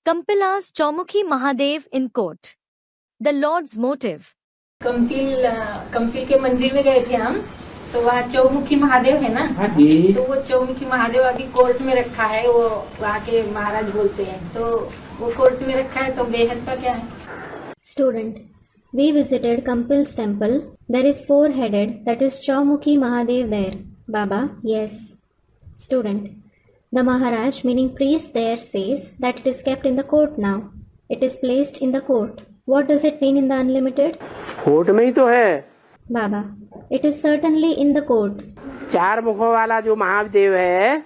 Kampila's Chaumukhi Mahadev in court. The Lord's motive. Kampil के मंदिर में गए थे हम, तो वहाँ चौमुखी महादेव है ना, तो वो चौमुखी महादेव अभी कोर्ट में रखा है। वो वहाँ के महाराज बोलते हैं, तो वो कोर्ट में रखा है, तो बेहद का क्या है। Student, we visited Kampil's temple. There is four-headed, that is Chaumukhi Mahadev there. Baba, yes. Student, the Maharaj, meaning priest there, says that it is kept in the court now. It is placed in the court. What does it mean in the unlimited? Court में ही तो है। Baba, it is certainly in the court. चार मुखों वाला जो महादेव है,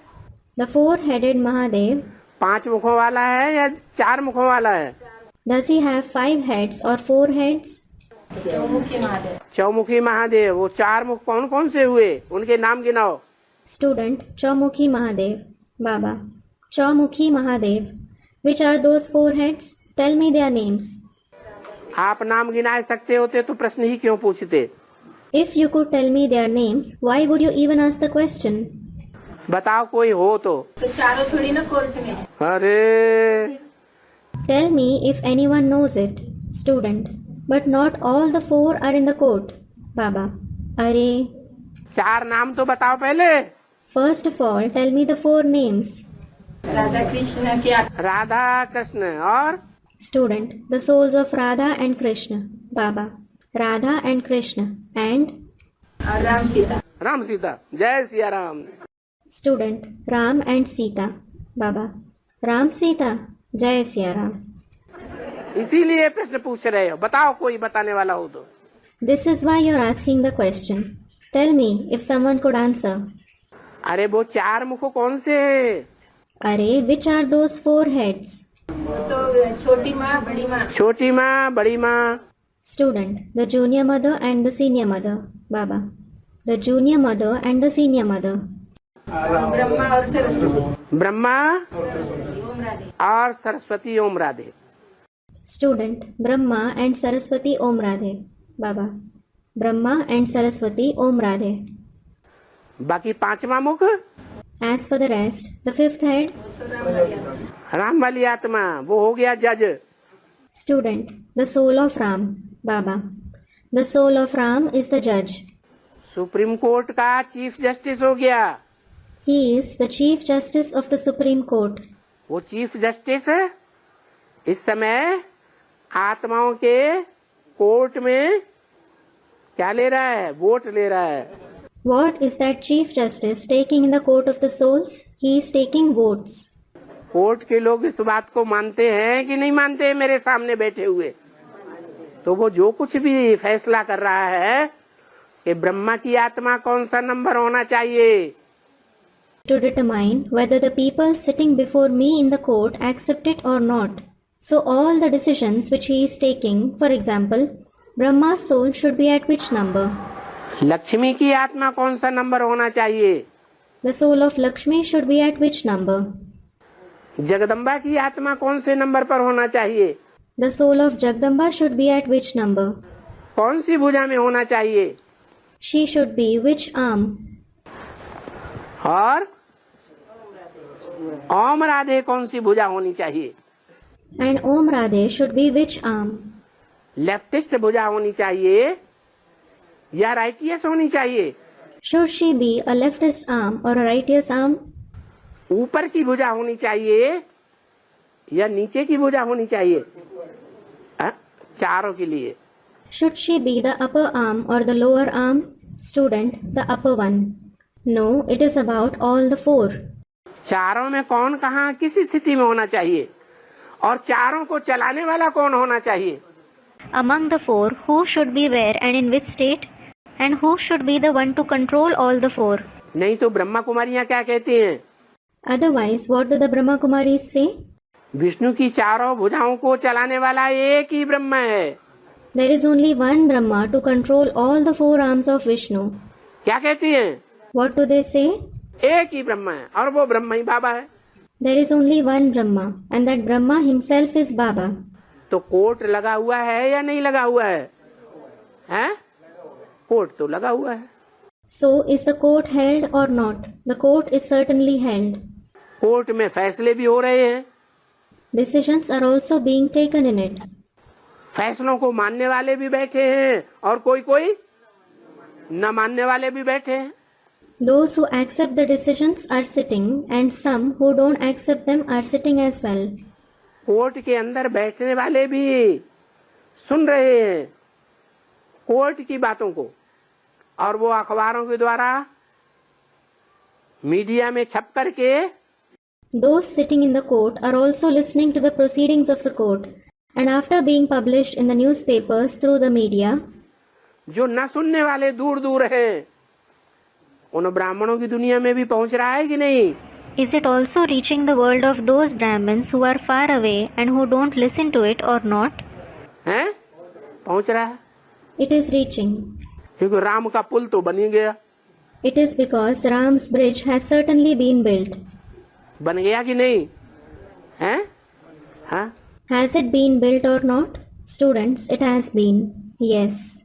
The four-headed Mahadev, पांच मुखों वाला है या चार मुखों वाला है? does he have 5 heads or 4 heads? चौमुखी महादेव। चौमुखी महादेव, वो चार मुख कौन कौन से हुए, उनके नाम गिनाओ। Student, Chaumukhi Mahadev. Baba, Chaumukhi Mahadev. Which are those 4 heads? Tell me their names. आप नाम गिना सकते होते तो प्रश्न ही क्यों पूछते? If you could tell me their names, why would you even ask the question? बताओ कोई हो तो। चारों थोड़ी ना कोर्ट में है। अरे Tell me if anyone knows it. Student, but not all the 4 are in the court. Baba, Are. चार नाम तो बताओ पहले। First of all, tell me the 4 names. Radha Krishna क्या? राधा कृष्ण और Student, the souls of Radha and Krishna. Baba, Radha and Krishna and और राम सीता। राम सीता। जय Siya Ram. Student, Ram and Sita. Baba, Ram Sita. Jai Siya Ram. इसीलिए प्रश्न पूछ रहे हो, बताओ कोई बताने वाला हो तो। This is why you're asking the question. Tell me if someone could answer. अरे वो चार मुख कौन से है? Are, which are those 4 heads? तो छोटी माँ बड़ी माँ। छोटी माँ बड़ी माँ। Student, the junior mother and the senior mother. Baba, the junior mother and the senior mother. Brahma और सरस्वती। ब्रह्मा ओम राधे। और सरस्वती ओम Radhe. Student, Brahma and Saraswati Om Radhe. Baba, Brahma and Saraswati Om Radhe. बाकी पांचवा मुख? As for the rest, the 5th head. Ram वाली आत्मा, वो हो गया जज। Student, the soul of Ram. Baba, the soul of Ram is the judge. Supreme court का चीफ जस्टिस हो गया। He is the Chief Justice of the Supreme Court. वो चीफ जस्टिस इस समय आत्माओं के कोर्ट में क्या ले रहा है? वोट ले रहा है। What is that Chief Justice taking in the court of the souls? He is taking votes. Court के लोग इस बात को मानते हैं कि नहीं मानते हैं? मेरे सामने बैठे हुए, तो वो जो कुछ भी फैसला कर रहा है कि ब्रह्मा की आत्मा कौन सा नंबर होना चाहिए, To determine whether the people sitting before me in the court accept it or not. So all the decisions which he is taking, for example, Brahma's soul should be at which number? Lakshmi की आत्मा कौन सा number होना चाहिए, The soul of Lakshmi should be at which number? Jagdamba की आत्मा कौन से नंबर पर होना चाहिए, The soul of Jagdamba should be at which number? कौन सी भुजा में होना चाहिए, She should be which arm? और ओम राधे कौन सी भुजा होनी चाहिए, And Om Radhe should be which arm? Leftist भुजा होनी चाहिए या राइटियस होनी चाहिए, Should she be a leftist arm or a righteous arm? ऊपर की भुजा होनी चाहिए या नीचे की भुजा होनी चाहिए, चारों के लिए। Should she be the upper arm or the lower arm? Student, the upper one. No, it is about all the 4. चारों में कौन कहाँ किस स्थिति में होना चाहिए और चारों को चलाने वाला कौन होना चाहिए? Among the 4, who should be where and in which state, and who should be the one to control all the 4? नहीं तो ब्रह्मा कुमारियाँ क्या कहती हैं? Otherwise, what do the Brahma Kumaris say? Vishnu की चारों भुजाओं को चलाने वाला एक ही ब्रह्मा है। There is only one Brahma to control all the 4 arms of Vishnu. क्या कहती हैं? What do they say? एक ही ब्रह्मा है और वो ब्रह्मा ही बाबा है। There is only one Brahma, and that Brahma himself is Baba. तो कोर्ट लगा हुआ है या नहीं लगा हुआ है? हैं? कोर्ट तो लगा हुआ है। So, is the court held or not? The court is certainly held. Court में फैसले भी हो रहे हैं। Decisions are also being taken in it. फैसलों को मानने वाले भी बैठे हैं और कोई कोई न मानने वाले भी बैठे हैं। Those who accept the decisions are sitting, and some who don't accept them are sitting as well. Court के अंदर बैठने वाले भी सुन रहे हैं कोर्ट की बातों को, और वो अखबारों के द्वारा मीडिया में छप करके Those sitting in the court are also listening to the proceedings of the court, and after being published in the newspapers through the media, जो न सुनने वाले दूर दूर हैं, उन ब्राह्मणों की दुनिया में भी पहुंच रहा है कि नहीं? Is it also reaching the world of those Brahmins who are far away and who don't listen to it or not? हैं? पहुंच रहा है। it is reaching. क्योंकि राम का पुल तो बन ही गया। It is because Ram's bridge has certainly been built. बन गया कि नहीं? हैं? हाँ? Has it been built or not? Students, it has been. Yes.